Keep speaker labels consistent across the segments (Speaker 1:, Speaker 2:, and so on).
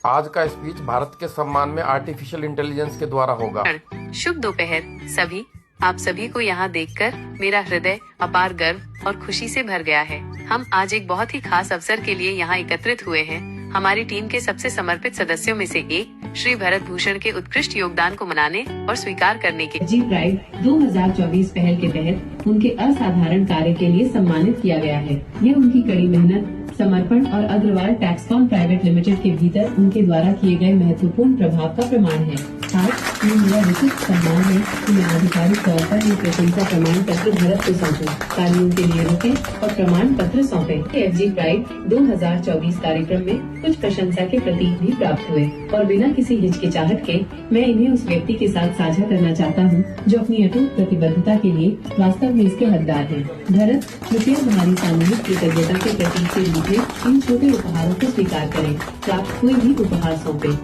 Speaker 1: आज का स्पीच भारत के सम्मान में आर्टिफिशियल इंटेलिजेंस के द्वारा होगा।
Speaker 2: शुभ दोपहर सभी। आप सभी को यहाँ देखकर मेरा हृदय अपार गर्व और खुशी से भर गया है। हम आज एक बहुत ही खास अवसर के लिए यहाँ एकत्रित हुए हैं। हमारी टीम के सबसे समर्पित सदस्यों में से एक श्री भरत भूषण के उत्कृष्ट योगदान को मनाने और स्वीकार करने के
Speaker 3: एफजी प्राइड 2024 पहल के तहत उनके असाधारण कार्य के लिए सम्मानित किया गया है। यह उनकी कड़ी मेहनत, समर्पण और अग्रवाल टैक्सकॉन प्राइवेट लिमिटेड के भीतर उनके द्वारा किए गए महत्वपूर्ण प्रभाव का प्रमाण है। आज ये मेरा विशिष्ट सम्मान है कि मैं आधिकारिक तौर पर ये प्रशंसा प्रमाण पत्र भरत को सौंपूं। तालियों के लिए रुके और प्रमाण पत्र सौंपे। एफजी प्राइड 2024 कार्यक्रम में कुछ प्रशंसा के प्रतीक भी प्राप्त हुए और बिना किसी हिचकिचाहट के मैं इन्हें उस व्यक्ति के साथ साझा करना चाहता हूँ जो अपनी अटूट प्रतिबद्धता के लिए वास्तव में इसके हकदार है। भरत, कृपया हमारी सामूहिक कृतज्ञता के प्रतीक के रूप में इन छोटे उपहारों को स्वीकार करें। प्राप्त हुए भी उपहार सौंपे।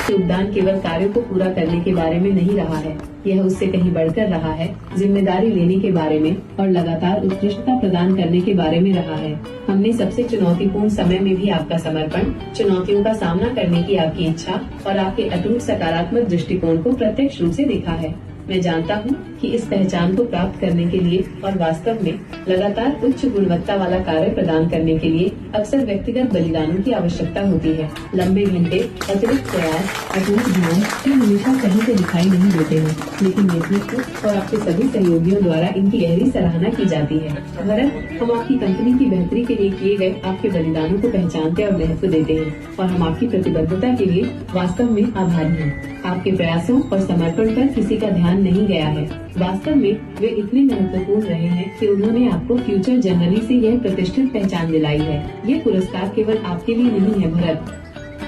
Speaker 3: योगदान केवल कार्य को पूरा करने के बारे में नहीं रहा है, यह उससे कहीं बढ़कर रहा है। जिम्मेदारी लेने के बारे में और लगातार उत्कृष्टता प्रदान करने के बारे में रहा है। हमने सबसे चुनौतीपूर्ण समय में भी आपका समर्पण, चुनौतियों का सामना करने की आपकी इच्छा और आपके अटूट सकारात्मक दृष्टिकोण को प्रत्यक्ष रूप से देखा है। मैं जानता हूँ कि इस पहचान को प्राप्त करने के लिए और वास्तव में लगातार उच्च गुणवत्ता वाला कार्य प्रदान करने के लिए अक्सर व्यक्तिगत बलिदानों की आवश्यकता होती है। लंबे घंटे, अतिरिक्त प्रयास, अटूट ध्यान ये हमेशा कहीं से दिखाई नहीं देते हैं, लेकिन नेतृत्व और आपके सभी सहयोगियों द्वारा इनकी गहरी सराहना की जाती है। भरत, हम आपकी कंपनी की बेहतरी के लिए किए गए आपके बलिदानों को पहचानते और महत्व देते हैं और हम आपकी प्रतिबद्धता के लिए वास्तव में आभारी हैं। आपके प्रयासों और समर्पण पर किसी का ध्यान नहीं गया है। वास्तव में वे इतने महत्वपूर्ण रहे हैं कि उन्होंने आपको फ्यूचर जनरली से यह प्रतिष्ठित पहचान दिलाई है। ये पुरस्कार केवल आपके लिए नहीं है भरत,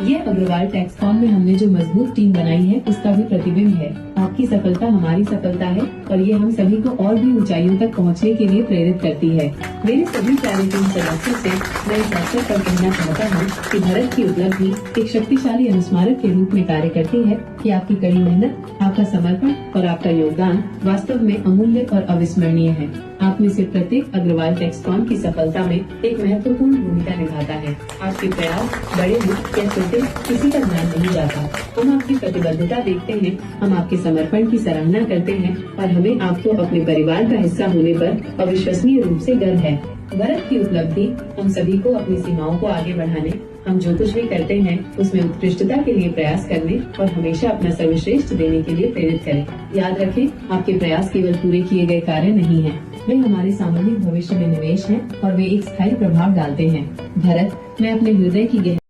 Speaker 3: ये अग्रवाल टैक्सकॉन में हमने जो मजबूत टीम बनाई है उसका भी प्रतिबिंब है। आपकी सफलता हमारी सफलता है और ये हम सभी को और भी ऊंचाइयों तक पहुंचने के लिए प्रेरित करती है। मेरे सभी प्यारे टीम सदस्यों से मैं इस अवसर पर कहना चाहता हूँ कि भरत की उपलब्धि एक शक्तिशाली अनुस्मारक के रूप में कार्य करती है कि आपकी कड़ी मेहनत, आपका समर्पण और आपका योगदान वास्तव में अमूल्य और अविस्मरणीय है। आप में से प्रत्येक अग्रवाल टैक्सकॉन की सफलता में एक महत्वपूर्ण भूमिका निभाता है। आपके प्रयास बड़े हो या छोटे, किसी का ध्यान नहीं जाता। हम आपकी प्रतिबद्धता देखते हैं, हम आपके समर्पण की सराहना करते हैं और हमें आपको अपने परिवार का हिस्सा होने पर अविश्वसनीय रूप से गर्व है। भरत की उपलब्धि हम सभी को अपनी सीमाओं को आगे बढ़ाने, हम जो कुछ भी करते हैं उसमें उत्कृष्टता के लिए प्रयास करने और हमेशा अपना सर्वश्रेष्ठ देने के लिए प्रेरित करें। याद रखें, आपके प्रयास केवल पूरे किए गए कार्य नहीं हैं, वे हमारे सामूहिक भविष्य में निवेश हैं और वे एक स्थायी प्रभाव डालते हैं। भरत, मैं अपने हृदय की